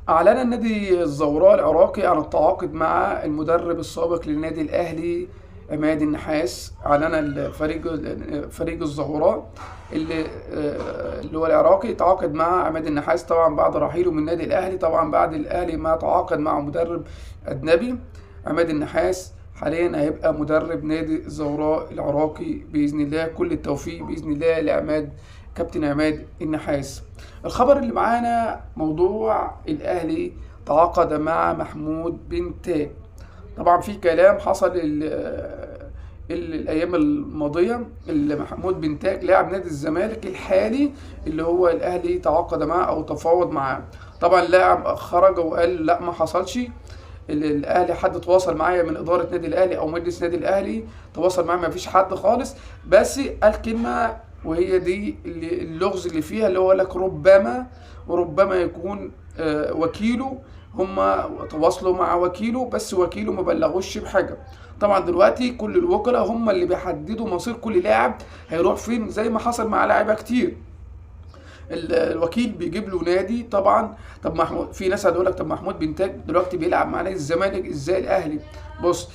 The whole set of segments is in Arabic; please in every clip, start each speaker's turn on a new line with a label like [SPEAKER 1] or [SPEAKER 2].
[SPEAKER 1] أعلن نادي الزوراء العراقي عن التعاقد مع المدرب السابق للنادي الأهلي عماد النحاس. أعلن فريق الزوراء اللي هو العراقي تعاقد مع عماد النحاس طبعا بعد رحيله من النادي الأهلي، طبعا بعد الأهلي ما تعاقد مع مدرب أجنبي. عماد النحاس حاليا هيبقى مدرب نادي الزوراء العراقي بإذن الله. كل التوفيق بإذن الله لعماد، كابتن عماد النحاس. الخبر اللي معانا موضوع الأهلي تعاقد مع محمود بن تاج. طبعا في كلام حصل الأيام الماضية اللي محمود بن تاج لاعب نادي الزمالك الحالي اللي هو الأهلي تعاقد معاه أو تفاوض معاه. طبعا اللاعب خرج وقال لا ما حصلش، الاهلي حد تواصل معايا من اداره نادي الاهلي او مجلس نادي الاهلي تواصل معايا، ما فيش حد خالص. بس قال كلمه وهي دي اللغز اللي فيها، اللي هو لك وربما يكون وكيله، هم تواصلوا مع وكيله بس وكيله ما بلغوش بحاجه. طبعا دلوقتي كل الوكلاء هم اللي بيحددوا مصير كل لاعب هيروح فين، زي ما حصل مع لاعيبه كتير. الوكيل بيجيب له نادي طبعا. طب محمود، في ناس هتقول لك طب محمود بنتاج دلوقتي بيلعب مع نادي الزمالك ازاي الاهلي؟ بص،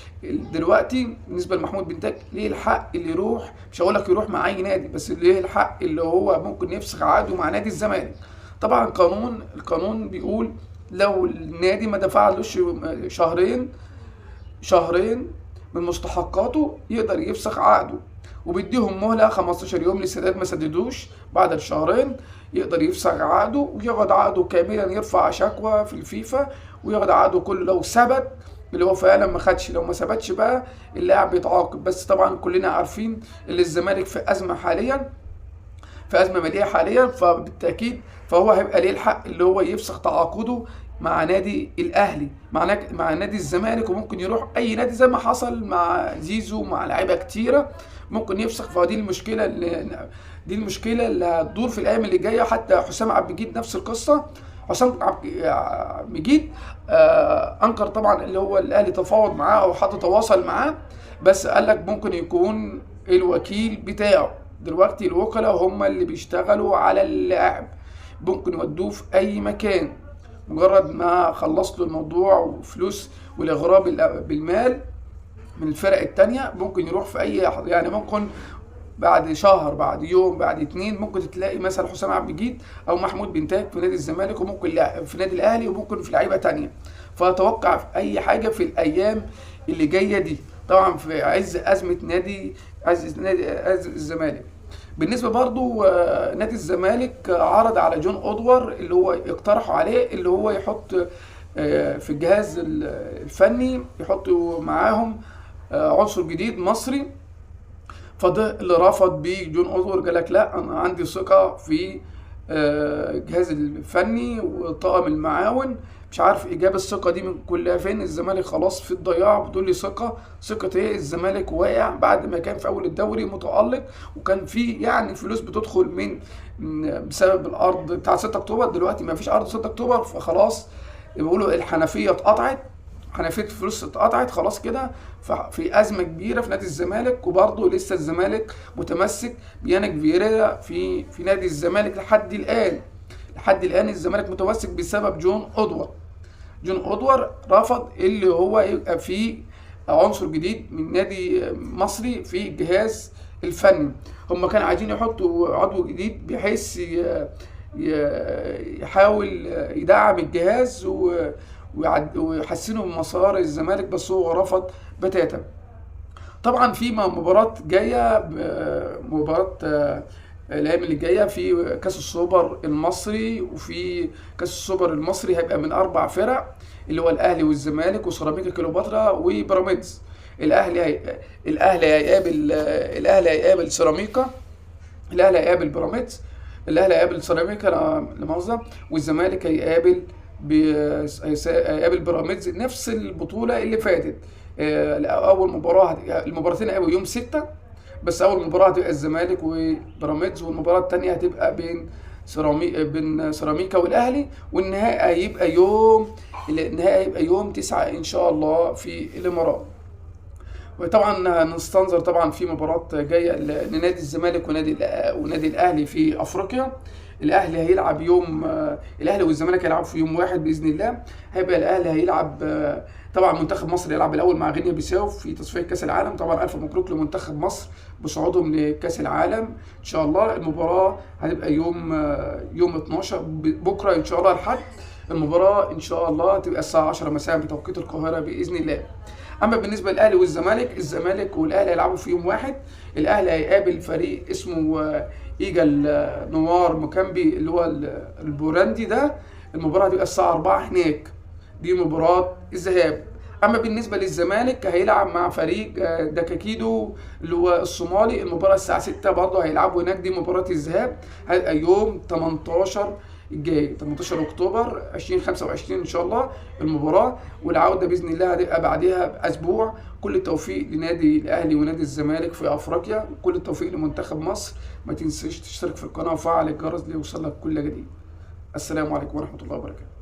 [SPEAKER 1] دلوقتي بالنسبه لمحمود بنتاج ليه الحق اللي يروح، مش هقول لك يروح مع اي نادي، بس ليه الحق اللي هو ممكن يفسخ عقده مع نادي الزمالك. طبعا القانون بيقول لو النادي ما دفعلوش شهرين من مستحقاته يقدر يفسخ عقده، وبيديهم مهلة 15 يوم للسداد. ما سددوش بعد الشهرين يقدر يفسخ عقده وياخد عقده كاملا، يرفع شكوى في الفيفا وياخد عقده كله لو ثبت اللي هو فعلا ما خدش. لو ما ثبتش بقى اللاعب بيتعاقب. بس طبعا كلنا عارفين ان الزمالك في ازمه حاليا، في ازمه ماليه حاليا، فبالتاكيد فهو هيبقى ليه الحق اللي هو يفسخ تعاقده مع نادي الاهلي، مع نادي الزمالك، وممكن يروح اي نادي زي ما حصل مع زيزو مع لعيبه كتيره ممكن يفسخ. فدي المشكله اللي هتدور في الايام اللي جايه. حتى حسام عبد المجيد نفس القصه. حسام عبد المجيد انكر طبعا اللي هو الاهلي تفاوض معاه او حد تواصل معاه، بس قال لك ممكن يكون الوكيل بتاعه. دلوقتي الوكلاء هم اللي بيشتغلوا على اللاعب، ممكن يودوه في اي مكان مجرد ما خلص له الموضوع وفلوس والاغراء بالمال من الفرق التانية. ممكن يروح في اي يعني ممكن بعد شهر، بعد يوم، بعد اتنين ممكن تلاقي مثلا حسام عبد المجيد او محمود بنتاج في نادي الزمالك، وممكن في نادي الاهلي، وممكن في لعيبه تانية. فاتوقع في اي حاجه في الايام اللي جايه دي، طبعا في عز ازمه نادي الزمالك. بالنسبه برضو نادي الزمالك عرض على جون اودوار اللي هو اقترحوا عليه اللي هو يحط في الجهاز الفني يحطوا معاهم عنصر جديد مصري. فده اللي رفض بيه جون اودوار، قال لك لا انا عندي ثقه في الجهاز الفني والطاقم المعاون. مش عارف اجابه الثقه دي من كلها فين. الزمالك خلاص في الضياع، بتقول لي ثقه ايه؟ الزمالك واقع بعد ما كان في اول الدوري متالق، وكان في يعني فلوس بتدخل بسبب الارض بتاع 6 اكتوبر. دلوقتي ما فيش ارض 6 اكتوبر، فخلاص بيقولوا الحنفيه اتقطعت، حنفيه الفلوس اتقطعت خلاص كده. ففي ازمه كبيره في نادي الزمالك، وبرضه لسه الزمالك متمسك بيانج فييرا في نادي الزمالك لحد الان الزمالك متمسك بسبب جون اودوار رفض اللي هو يبقى فيه عنصر جديد من نادي مصري في الجهاز الفني. هم كانوا عايزين يحطوا عضو جديد بحيث يحاول يدعم الجهاز ويحسنوا من مسار الزمالك، بس هو رفض بتاتا. طبعا في مباراة جاية، مباراة الايام اللي جايه في كاس السوبر المصري، وفي كاس السوبر المصري هيبقى من 4 فرق اللي هو الاهلي والزمالك وسيراميكا كليوباترا وبيراميدز. الاهلي هيقابل سيراميكا، الاهلي هيقابل بيراميدز، الاهلي هيقابل سيراميكا لا مؤاخذه، والزمالك هيقابل بيراميدز. نفس البطوله اللي فاتت. اول مباراه المباراتين هيبقوا يوم 6، بس اول مباراه هتبقى الزمالك وبيراميدز، والمباراه الثانيه هتبقى بين سيراميكا والاهلي، والنهائي هيبقى يوم 9 ان شاء الله في الامارات. وطبعا هنستنظر طبعا في مباراه جايه لنادي الزمالك ونادي الاهلي في افريقيا. الاهلي هيلعب يوم الاهلي والزمالك هيلعبوا في يوم واحد باذن الله. هيبقى الاهلي هيلعب طبعا منتخب مصر يلعب الاول مع غينيا بيساو في تصفيات كاس العالم. طبعا الف مبروك لمنتخب مصر بصعودهم لكاس العالم ان شاء الله. المباراه هتبقى يوم 12 بكره ان شاء الله الحد. المباراه ان شاء الله هتبقى الساعه 10 مساء بتوقيت القاهره باذن الله. اما بالنسبه للاهلي والزمالك، الزمالك والاهلي هيلعبوا في يوم واحد. الاهلي هيقابل فريق اسمه ايجل نوار مكامبي اللي هو البوراندي ده. المباراه هتبقى الساعه 4 هناك، دي مباراه الذهاب. اما بالنسبه للزمالك هيلعب مع فريق دكاكيدو اللي هو الصومالي. المباراه الساعه 6 برضه هيلعبوا هناك، دي مباراه الذهاب. هيبقى يوم 18 الجاي 18 اكتوبر 2025 ان شاء الله المباراه. والعوده باذن الله هتبقى بعدها باسبوع. كل التوفيق لنادي الاهلي ونادي الزمالك في افريقيا، كل التوفيق لمنتخب مصر. ما تنساش تشترك في القناه وفعل الجرس ليوصلك كل جديد. السلام عليكم ورحمه الله وبركاته.